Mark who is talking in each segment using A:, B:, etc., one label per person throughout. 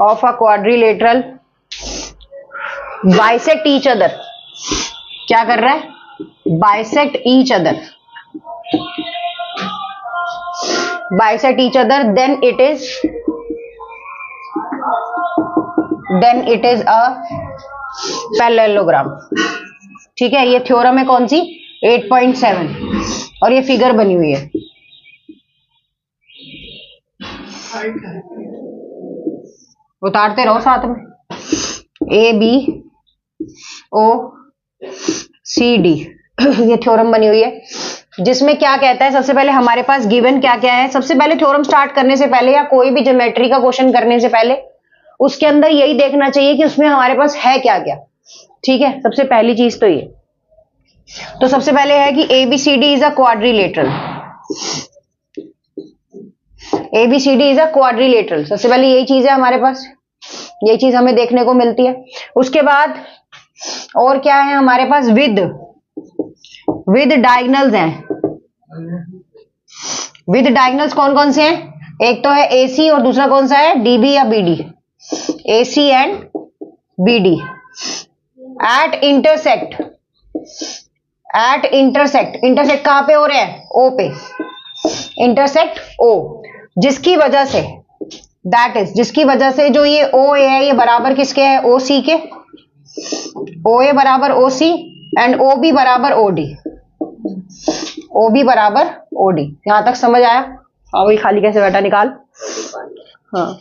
A: Of a quadrilateral bisect each other, क्या कर रहा है, bisect each other, bisect each other, then it is a parallelogram. ठीक है, ये थ्योरम है कौन सी, 8.7 और ये फिगर बनी हुई है। उतारते रहो साथ में, A B O C D ये थ्योरम बनी हुई है, जिसमें क्या कहता है, सबसे पहले हमारे पास गिवन क्या क्या है। सबसे पहले थ्योरम स्टार्ट करने से पहले या कोई भी ज्योमेट्री का क्वेश्चन करने से पहले उसके अंदर यही देखना चाहिए कि उसमें हमारे पास है क्या क्या। ठीक है, सबसे पहली चीज तो ये, तो सबसे पहले है कि ABCD is a quadrilateral, ABCD is a quadrilateral, सबसे पहले यही चीज है हमारे पास, यही चीज हमें देखने को मिलती है। उसके बाद और क्या है हमारे पास, विद डायगनल्स हैं, विद डायगनल्स कौन कौन से हैं, एक तो है AC और दूसरा कौन सा है, DB या BD, AC and BD at intersect, intersect कहां पे हो रहे हैं, O पे, इंटरसेक्ट O, जिसकी वजह से दैट इज, जिसकी वजह से जो ये OA है ये बराबर किसके है, OC के, OA बराबर OC एंड OB बराबर OD, OB बराबर OD। यहां तक समझ आया। हाँ, वही खाली कैसे बैठा निकाल। हाँ,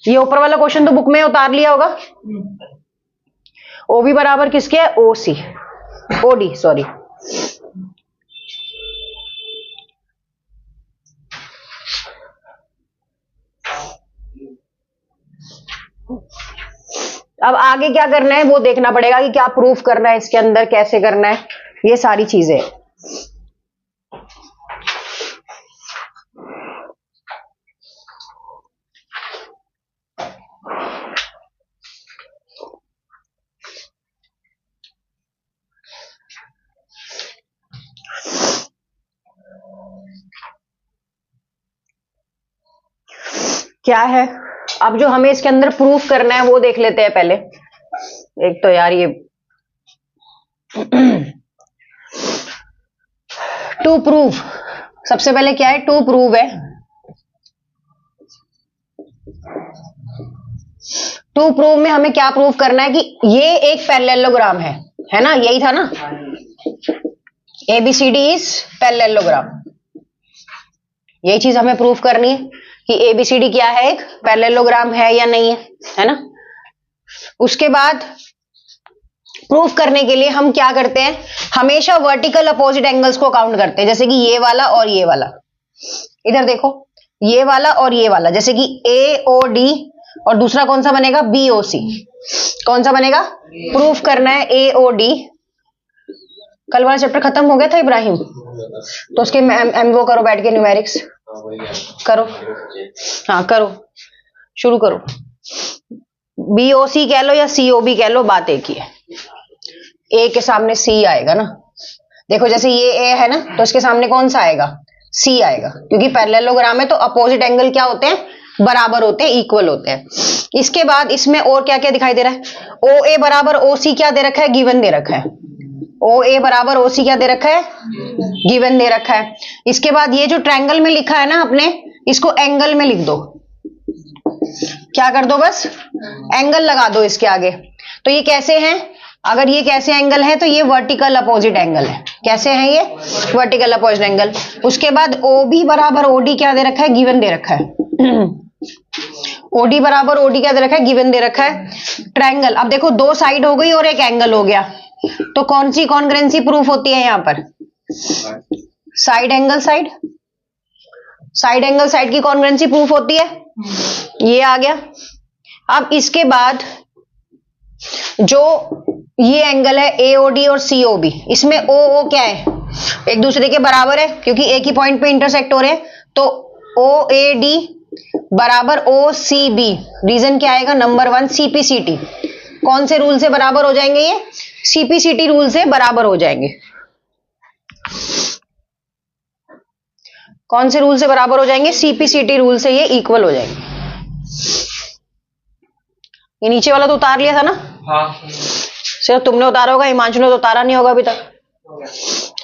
A: ये ऊपर वाला क्वेश्चन तो बुक में उतार लिया होगा। OB बराबर किसके है, OC, OD सॉरी। अब आगे क्या करना है वो देखना पड़ेगा कि क्या प्रूफ करना है इसके अंदर, कैसे करना है, ये सारी चीजें। क्या है अब जो हमें इसके अंदर प्रूफ करना है वो देख लेते हैं पहले। एक तो यार ये टू प्रूव, सबसे पहले क्या है, टू प्रूव है, टू प्रूव में हमें क्या प्रूव करना है कि ये एक पैरेललोग्राम है ना, यही था ना, ABCD इज पैरेललोग्राम, यही चीज हमें प्रूफ करनी है कि ABCD क्या है, एक पैरेललोग्राम है या नहीं है ना। उसके बाद प्रूफ करने के लिए हम क्या करते हैं, हमेशा वर्टिकल अपोजिट एंगल्स को काउंट करते हैं, जैसे कि ये वाला और ये वाला, इधर देखो ये वाला और ये वाला, जैसे कि AOD और दूसरा कौन सा बनेगा, BOC, कौन सा बनेगा, प्रूफ करना है AOD। कल वाला चैप्टर खत्म हो गया था इब्राहिम, तो उसके वो करो बैठ के, न्यूमेरिक्स करो, हाँ करो, शुरू करो। BOC कह लो या COB कह लो, बात एक ही है, A के सामने C आएगा ना। देखो जैसे ये A है ना, तो इसके सामने कौन सा आएगा, C आएगा, क्योंकि पैरेललोग्राम है तो अपोजिट एंगल क्या होते हैं, बराबर होते हैं, इक्वल होते हैं। इसके बाद इसमें और क्या क्या दिखाई दे रहा है, OA बराबर OC क्या दे रखा है, गिवन दे रखा है, OA बराबर OC क्या दे रखा है, गिवन दे रखा है। इसके बाद ये जो ट्रायंगल में लिखा है ना अपने, इसको एंगल में लिख दो, क्या कर दो, बस एंगल लगा दो इसके आगे। तो ये कैसे हैं, अगर ये कैसे एंगल है तो ये वर्टिकल अपोजिट एंगल है, कैसे हैं ये, वर्टिकल अपोजिट एंगल। उसके बाद OB बराबर OD क्या दे रखा है, गिवन दे रखा है OD बराबर OD क्या दे रखा है, गिवन दे रखा है। ट्रायंगल, अब देखो दो साइड हो गई और एक एंगल हो गया, तो कौन सी कॉन्ग्रुएंसी प्रूफ होती है यहां पर, side angle side, side angle side की कॉन्ग्रुएंसी प्रूफ होती है, ये आ गया। अब इसके बाद जो ये एंगल है AOD और COB, इसमें OO क्या है, एक दूसरे के बराबर है क्योंकि एक ही पॉइंट पे इंटरसेक्ट हो रहे हैं, तो OAD बराबर OCB, रीजन क्या आएगा, नंबर 1 CPCT, कौन से रूल से बराबर हो जाएंगे, ये CPCT रूल से बराबर हो जाएंगे। कौन से रूल से बराबर हो जाएंगे, CPCT रूल से ये इक्वल हो जाएंगे। ये नीचे वाला तो उतार लिया था ना?
B: हाँ
A: सिर्फ तुमने उतारा होगा, हिमांशु ने तो उतारा नहीं होगा अभी तक।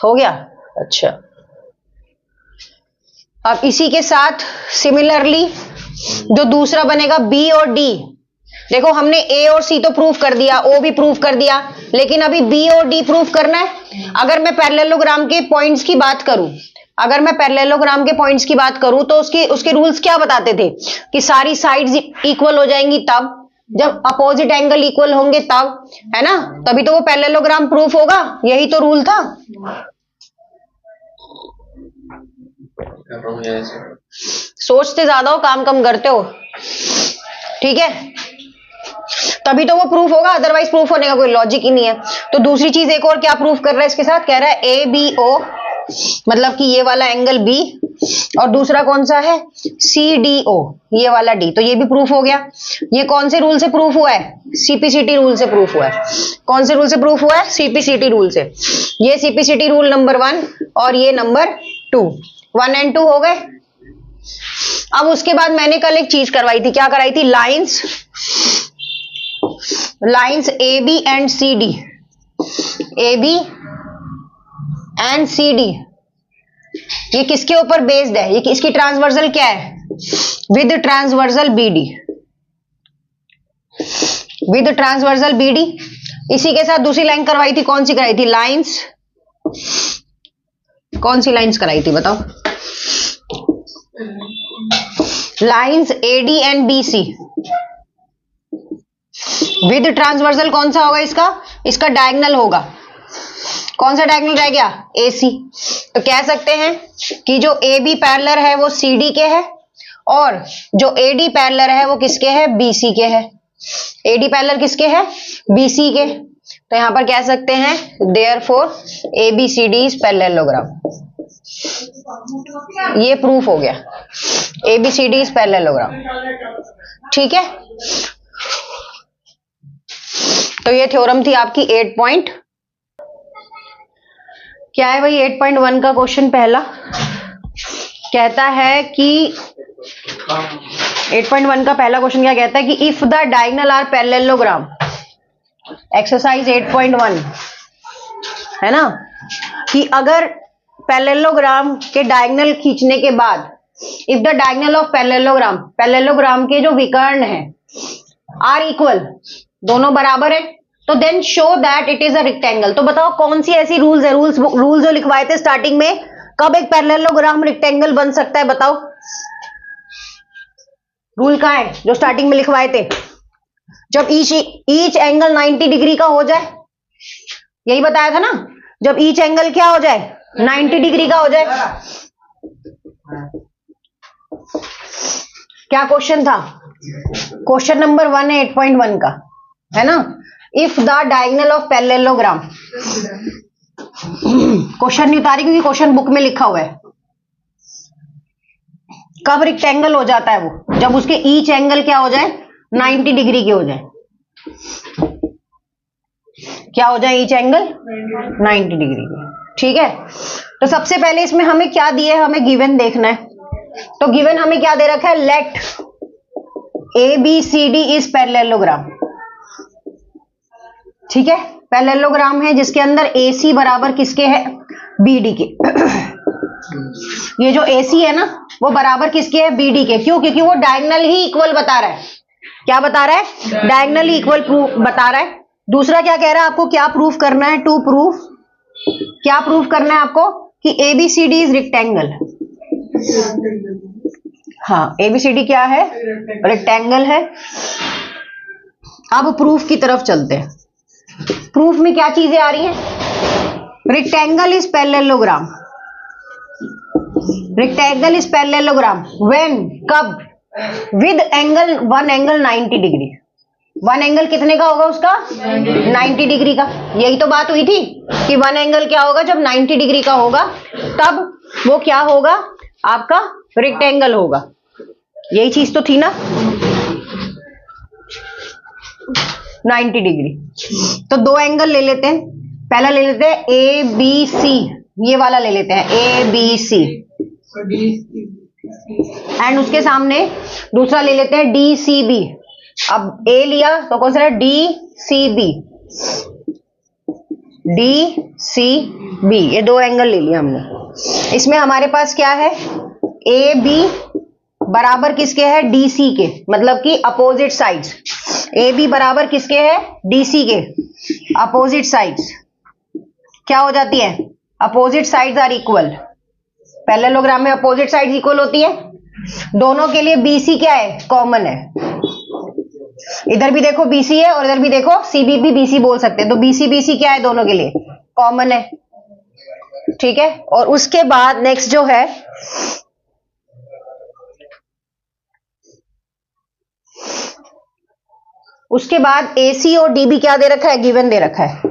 A: हो गया? अच्छा, अब इसी के साथ सिमिलरली जो दूसरा बनेगा बी और डी, देखो हमने ए और सी तो प्रूफ कर दिया, ओ भी प्रूफ कर दिया, लेकिन अभी बी और डी प्रूफ करना है। अगर मैं पैरेललोग्राम के पॉइंट्स की बात करूं, अगर मैं पैरेललोग्राम के पॉइंट्स की बात करूं तो उसके रूल्स क्या बताते थे कि सारी साइड्स इक्वल हो जाएंगी तब, जब अपोजिट एंगल इक्वल होंगे तब, है ना? तभी तो वो पैरेललोग्राम प्रूफ होगा, यही तो रूल था। सोचते ज्यादा हो, काम कम करते हो, ठीक है? तभी तो वो प्रूफ होगा, अदरवाइज प्रूफ होने का कोई लॉजिक ही नहीं है। तो दूसरी चीज एक और क्या प्रूफ कर रहा है इसके साथ, कह रहा है ए बी ओ, मतलब कि ये वाला एंगल बी, और दूसरा कौन सा है, सी डी ओ, ये वाला डी, तो ये भी प्रूफ हो गया। ये कौन से रूल से प्रूफ हुआ है? सीपीसीटी रूल से प्रूफ हुआ है। कौन से रूल से प्रूफ हुआ है? सीपीसीटी रूल से। ये सीपीसीटी रूल नंबर 1 और ये नंबर 2, 1 and 2 हो गए। अब उसके बाद मैंने कल एक चीज करवाई थी, क्या कराई थी? Lines A B and C D, A B and C D, ये किसके ऊपर बेस्ड है? ये इसकी ट्रांसवर्सल क्या है? With transversal BD, with transversal BD. इसी के साथ दूसरी लाइन करवाई थी, कौन सी कराई थी? लाइंस, कौन सी लाइंस कराई थी बताओ? Lines AD and BC with transversal, कौन सा होगा इसका? इसका डायगोनल होगा। कौन सा डायगोनल रह गया? AC। तो कह सकते हैं कि जो AB पैरेलल है वो CD के है, और जो AD पैरेलल है वो किसके है? BC के है। AD पैरेलल किसके है? BC के। तो यहां पर कह सकते हैं therefore ABCD is parallelogram। ये प्रूफ हो गया, ABCD is parallelogram, ठीक है? तो ये थ्योरम थी आपकी 8 क्या है भाई? 8.1 का क्वेश्चन पहला कहता है कि 8.1 का पहला क्वेश्चन क्या कहता है कि if the diagonal are parallelogram, exercise 8.1 है ना, कि अगर पैरेललोग्राम के डायगोनल खींचने के बाद, if the diagonal of parallelogram, parallelogram के जो विकर्ण हैं आर इक्वल, दोनों बराबर है, तो then show that it is a rectangle. तो बताओ कौन सी ऐसी रूल्स है, रूल्स जो लिखवाए थे स्टार्टिंग में, कब एक पैरेललोग्राम रेक्टेंगल बन सकता है बताओ? रूल कहां है जो स्टार्टिंग में लिखवाए थे? जब ईच एंगल 90 डिग्री का हो जाए, यही बताया था ना, जब ईच एंगल क्या हो जाए? 90 डिग्री का हो जाए। क्या क्वेश्चन था? क्वेश्चन नंबर 1 है 8.1 का, है ना? If the diagonal of parallelogram, question नहीं उतारी क्योंकि क्वेश्चन बुक में लिखा हुआ है, कब रेक्टेंगल हो जाता है वो? जब उसके ईच एंगल क्या हो जाए? 90 डिग्री के हो जाए। क्या हो जाए? ईच एंगल 90 डिग्री के, ठीक है? तो सबसे पहले इसमें हमें क्या दिए? हमें गिवन देखना है। तो गिवन हमें क्या दे रखा है? लेट ABCD इज पैरेललोग्राम, ठीक है? पैरेललोग्राम है जिसके अंदर AC बराबर किसके है? BD के। ये जो AC है ना वो बराबर किसके है? BD के। क्यों? क्योंकि वो डायगोनल ही इक्वल बता रहा है। क्या बता रहा है? डायगोनल ही इक्वल बता रहा है। दूसरा क्या कह रहा है? आपको क्या प्रूफ करना है? टू प्रूफ, क्या प्रूफ करना है आपको? कि ABCD इज रेक्टेंगल। हाँ, ABCD क्या है? रेक्टेंगल है। अब प्रूफ की तरफ चलते हैं। प्रूफ में क्या चीजें आ रही हैं? Rectangle is parallelogram, rectangle is parallelogram when, कब? With angle, one angle 90 degree. One angle कितने का होगा उसका? 90 डिग्री का। यही तो बात हुई थी कि वन एंगल क्या होगा? जब 90 डिग्री का होगा तब वो क्या होगा? आपका रेक्टेंगल होगा। यही चीज तो थी ना, 90 डिग्री। तो दो एंगल ले लेते हैं। पहला ले लेते हैं ABC, ये वाला ले लेते हैं ABC, एंड उसके सामने दूसरा ले लेते हैं DCB, अब ए लिया तो कौन सा D C B, D C B, ये दो एंगल ले लिया हमने। इसमें हमारे पास क्या है, ए बी बराबर किसके है, डी सी के, मतलब कि अपोजिट साइड्स। ए बी बराबर किसके है, डी सी के, अपोजिट साइड्स क्या हो जाती है, opposite sides are equal. Parallelogram में अपोजिट साइड्स इक्वल होती है। दोनों के लिए बीसी क्या है, कॉमन है। इधर भी देखो बीसी है और इधर भी देखो सीबी भी बीसी बोल सकते हैं, तो बीसी बीसी क्या है, दोनों के लिए कॉमन है। ठीक है, और उसके बाद नेक्स्ट जो है उसके बाद AC और DB क्या दे रखा है, गिवन दे रखा है।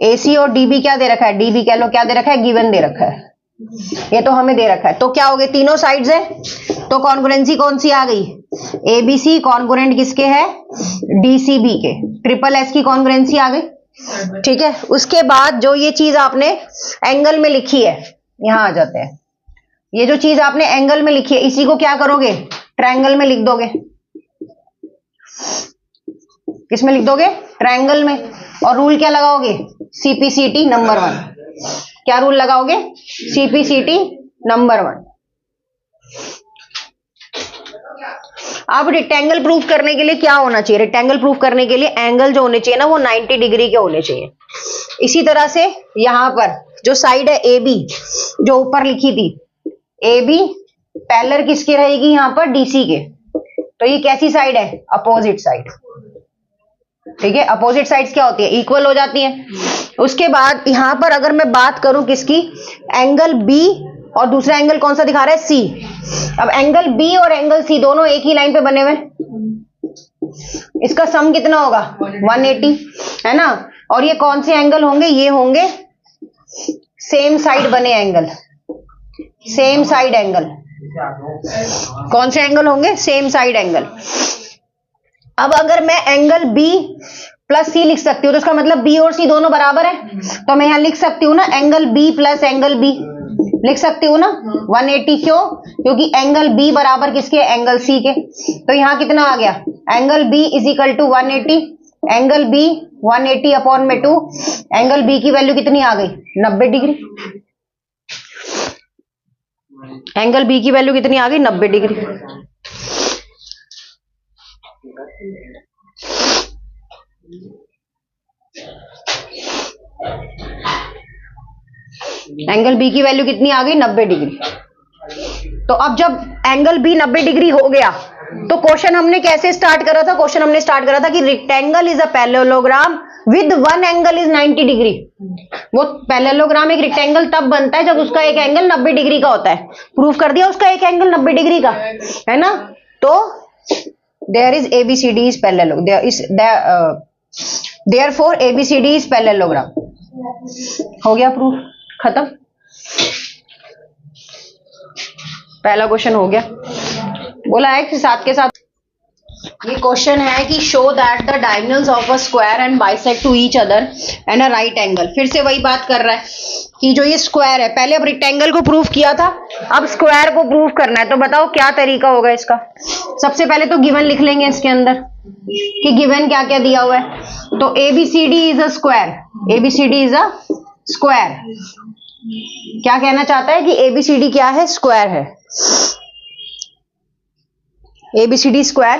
A: AC और DB क्या दे रखा है, DB कह लो क्या दे रखा है, गिवन दे रखा है। ये तो हमें दे रखा है, तो क्या हो गए, तीनों साइड्स है, तो कॉन्ग्रुएंसी कौन सी आ गई, ABC कॉन्ग्रुएंट किसके है, DCB के, ट्रिपल S की कॉन्ग्रुएंसी आ गई। ठीक है, उसके बाद जो ये चीज आपने एंगल में लिखी है, यहां आ जाते हैं, ये जो चीज आपने एंगल में लिखी है इसी को क्या करोगे, ट्रायंगल में लिख दोगे। किसमें लिख दोगे, ट्रायंगल में। और रूल क्या लगाओगे, CPCT नंबर 1। क्या रूल लगाओगे, CPCT नंबर 1। अब रेक्टेंगल प्रूफ करने के लिए क्या होना चाहिए, रेक्टेंगल प्रूफ करने के लिए एंगल जो होने चाहिए ना वो 90 डिग्री के होने चाहिए। इसी तरह से यहां पर जो साइड है AB, जो ऊपर लिखी थी AB पैरेलल किसकी रहेगी, यहां पर DC के, तो ये कैसी साइड है, अपोजिट साइड। ठीक है, अपोजिट साइड्स क्या होती है, इक्वल हो जाती है। उसके बाद यहां पर अगर मैं बात करूं किसकी, एंगल B और दूसरा एंगल कौन सा दिखा रहा है, C। अब एंगल B और एंगल C दोनों एक ही लाइन पे बने हुए, इसका सम कितना होगा, 180 है ना। और ये कौन से एंगल होंगे, ये होंगे सेम साइड बने एंगल, सेम साइड एंगल। कौन से एंगल होंगे, सेम साइड एंगल। अब अगर मैं एंगल B प्लस C लिख सकती हूँ तो उसका मतलब B और C दोनों बराबर है, तो मैं यहां लिख सकती हूँ ना angle B plus angle B, लिख सकती हूँ ना 180। क्यों, क्योंकि एंगल B बराबर किसके, एंगल C के। तो यहां कितना आ गया, angle B is equal to 180, angle B 180 upon में 2, एंगल B की वैल्यू कितनी आ गई, 90 डिग्री। एंगल B की वैल्यू कितनी आ गई, 90 डिग्री। एंगल B की वैल्यू कितनी आ गई, 90 डिग्री। तो अब जब एंगल B 90 डिग्री हो गया तो क्वेश्चन हमने कैसे स्टार्ट करा था, क्वेश्चन हमने स्टार्ट करा था कि rectangle is a parallelogram with one angle is 90 degree. वो पैरेललोग्राम एक रेक्टेंगल तब बनता है जब उसका एक एंगल 90 डिग्री का होता है। प्रूफ कर दिया उसका एक एंगल 90 डिग्री का है ना। तो there is ABCD is parallelogram, therefore ABCD is parallelogram. हो गया प्रूफ, खत्म। पहला क्वेश्चन हो गया, बोला है कि साथ के साथ ये क्वेश्चन है कि show that the diagonals of a square and bisect to each other and a right angle. फिर से वही बात कर रहा है कि जो ये स्क्वायर है, पहले अब रेक्टेंगल को प्रूफ किया था, अब स्क्वायर को प्रूफ करना है। तो बताओ क्या तरीका होगा इसका। सबसे पहले तो गिवन लिख लेंगे इसके अंदर कि गिवन क्या क्या दिया हुआ है। तो ABCD is a square, ABCD is a square. क्या कहना चाहता है कि ABCD क्या है, स्क्वायर है। ABCD स्क्वायर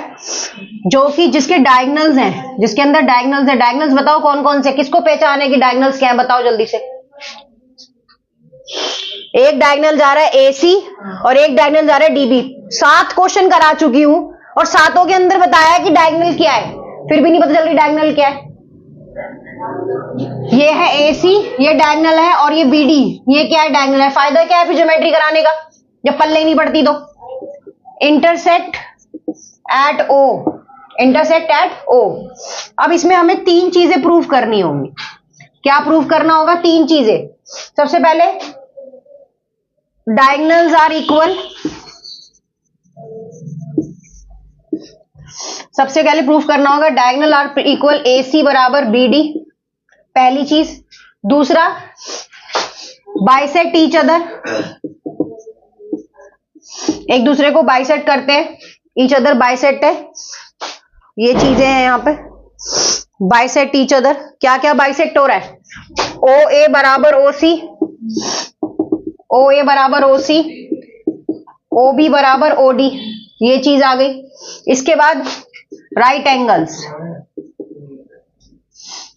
A: जो कि जिसके डायगोनल्स हैं, जिसके अंदर डायगोनल्स है। डायगोनल्स बताओ कौन कौन से, किसको पहचाने कि डायगोनल्स क्या है, बताओ जल्दी से। एक डायगोनल जा रहा है AC और एक डायगोनल जा रहा है DB। 7 क्वेश्चन करा चुकी हूं और सातों के अंदर बताया कि डायगोनल क्या है, फिर भी नहीं पता चल रही डायगोनल क्या है। ये है AC, ये डायगोनल है, और ये BD, ये क्या है, डायगोनल है। फायदा क्या है फिर ज्योमेट्री कराने का जब पल्ले ही नहीं पड़ती तो। Intersect at O, intersect at O। अब इसमें हमें 3 चीजें प्रूफ करनी होंगी। क्या प्रूफ करना होगा, 3 चीजें। सबसे पहले डायगोनल्स आर इक्वल, सबसे पहले प्रूफ करना होगा डायगोनल आर इक्वल, AC बराबर BD, पहली चीज। दूसरा, बाइसेक्ट ईच अदर, एक दूसरे को बाइसेक्ट करते हैं, ईच अदर बाइसेक्ट है। ये चीजें हैं यहाँ पे, बाइसेक्ट ईच अदर। क्या क्या बाइसेक्ट हो रहा है? ओ ए बराबर ओ सी, ओ ए बराबर ओ सी, ओ बी बराबर ओ डी, ये चीज आ गई। इसके बाद राइट एंगल्स,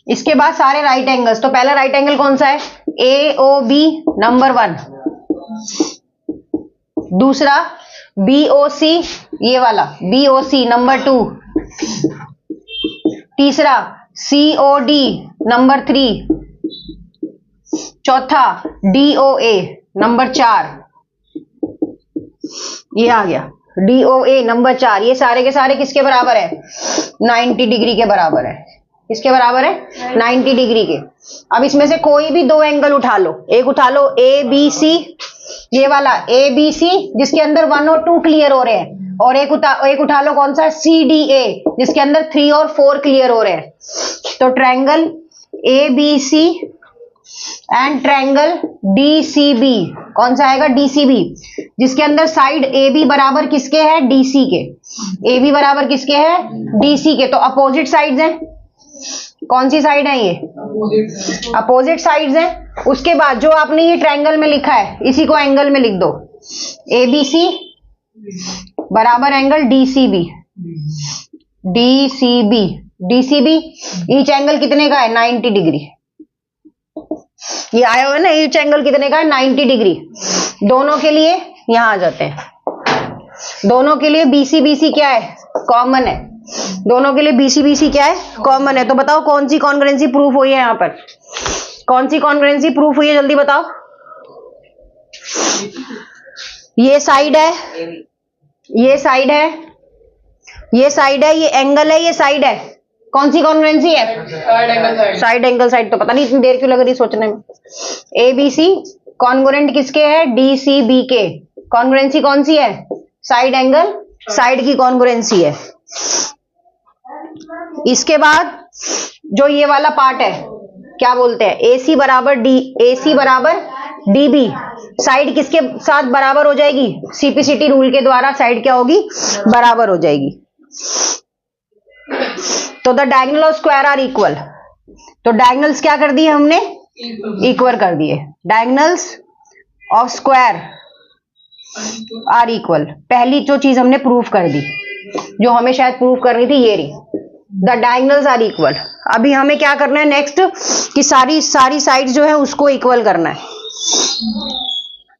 A: इसके बाद सारे राइट एंगल्स। तो पहला राइट एंगल कौन सा है? ए ओ बी नंबर 1, दूसरा बी ओ सी, ये वाला बी ओ सी नंबर 2, तीसरा सी ओ डी नंबर 3, चौथा डी ओ ए नंबर 4, ये आ गया डी ओ ए नंबर 4। ये सारे के सारे किसके बराबर है? 90 डिग्री के बराबर है। किसके बराबर है? 90 डिग्री के। अब इसमें से कोई भी दो एंगल उठा लो, एक उठा लो ए बी सी, ये वाला ए बी सी जिसके अंदर 1 और 2 क्लियर हो रहे हैं, और एक उठा लो कौन सा? सी डी ए जिसके अंदर 3 और 4 क्लियर हो रहे हैं। तो triangle A B C and triangle D C B, कौन सा आएगा? डी सी बी, जिसके अंदर साइड ए बी बराबर किसके है? डी सी के। ए बी बराबर किसके है? डी सी के। तो अपोजिट साइड्स हैं। कौन सी साइड है ये? अपोजिट साइड्स हैं। उसके बाद जो आपने ये ट्रायंगल में लिखा है इसी को एंगल में लिख दो, ए बी सी बराबर angle D C B, D C B, D C B. Each angle कितने का है? 90 डिग्री। ये आया हुआ है ना, ईच एंगल कितने का है? 90 डिग्री। दोनों के लिए यहां आ जाते हैं, दोनों के लिए बीसी बीसी क्या है? कॉमन है। दोनों के लिए बीसी बीसी क्या है? कॉमन है। तो बताओ कौन सी कॉन्ग्रुएंसी प्रूफ हुई है? यहां पर कौन सी कॉन्ग्रुएंसी प्रूफ हुई है? जल्दी बताओ। ये साइड है, ये साइड है, ये साइड है, ये एंगल है, ये साइड है। कौन सी कॉन्ग्रुएंसी है? Side angle side. तो पता नहीं इतनी देर क्यों लग रही सोचने में। ए बी सी कॉन्ग्रुएंट किसके है? डी सी बी के। कॉन्ग्रुएंसी कौन सी है? साइड एंगल साइड की कॉन्ग्रुएंसी है। इसके बाद जो ये वाला पार्ट है क्या बोलते हैं? ए सी बराबर डी, ए सी बराबर डी बी। साइड किसके साथ बराबर हो जाएगी? सीपीसीटी रूल के द्वारा साइड क्या होगी? बराबर हो जाएगी। तो the diagonal of square are equal. तो डायगोनल्स क्या कर दिए हमने? इक्वल कर दिए। Diagonals of square are equal, पहली जो चीज हमने प्रूफ कर दी, जो हमें शायद प्रूफ करनी थी, ये रही, द डायगोनल्स आर इक्वल। अभी हमें क्या करना है नेक्स्ट कि सारी साइड जो है उसको इक्वल करना है।